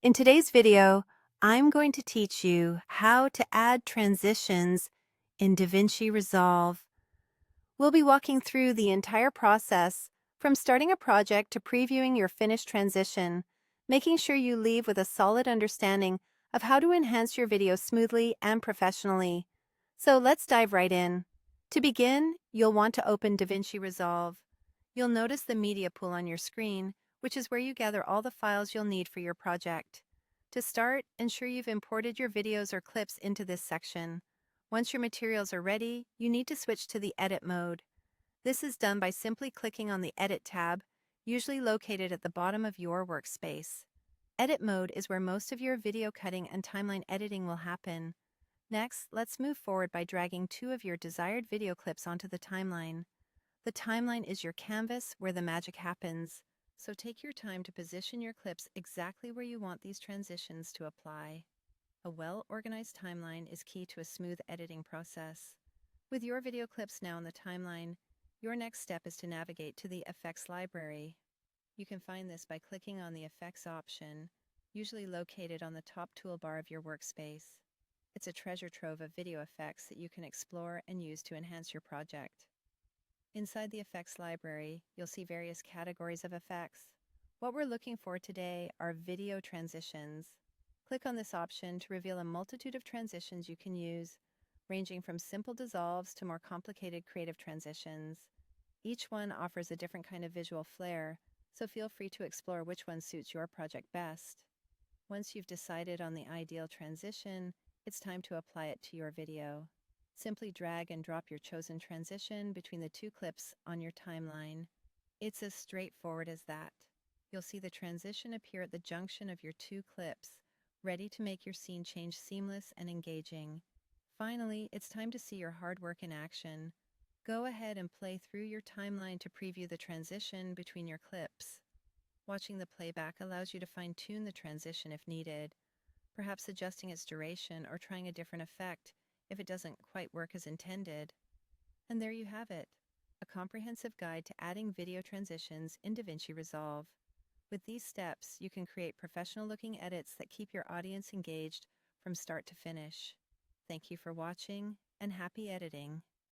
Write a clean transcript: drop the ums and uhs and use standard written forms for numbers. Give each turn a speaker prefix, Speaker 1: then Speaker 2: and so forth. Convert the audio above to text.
Speaker 1: In today's video, I'm going to teach you how to add transitions in Davinci Resolve. We'll be walking through the entire process from starting a project to previewing your finished transition, making sure you leave with a solid understanding of how to enhance your video smoothly and professionally. So let's dive right in. To begin, you'll want to open Davinci Resolve. You'll notice the media pool on your screen, which is where you gather all the files you'll need for your project. To start, ensure you've imported your videos or clips into this section. Once your materials are ready, you need to switch to the Edit mode. This is done by simply clicking on the Edit tab, usually located at the bottom of your workspace. Edit mode is where most of your video cutting and timeline editing will happen. Next, let's move forward by dragging two of your desired video clips onto the timeline. The timeline is your canvas where the magic happens, so take your time to position your clips exactly where you want these transitions to apply. A well-organized timeline is key to a smooth editing process. With your video clips now on the timeline, your next step is to navigate to the Effects library. You can find this by clicking on the Effects option, usually located on the top toolbar of your workspace. It's a treasure trove of video effects that you can explore and use to enhance your project. Inside the Effects library, you'll see various categories of effects. What we're looking for today are video transitions. Click on this option to reveal a multitude of transitions you can use, ranging from simple dissolves to more complicated creative transitions. Each one offers a different kind of visual flair, so feel free to explore which one suits your project best. Once you've decided on the ideal transition, it's time to apply it to your video. Simply drag and drop your chosen transition between the two clips on your timeline. It's as straightforward as that. You'll see the transition appear at the junction of your two clips, ready to make your scene change seamless and engaging. Finally, it's time to see your hard work in action. Go ahead and play through your timeline to preview the transition between your clips. Watching the playback allows you to fine-tune the transition if needed, perhaps adjusting its duration or trying a different effect if it doesn't quite work as intended. And there you have it, a comprehensive guide to adding video transitions in Davinci Resolve. With these steps, you can create professional-looking edits that keep your audience engaged from start to finish. Thank you for watching, and happy editing.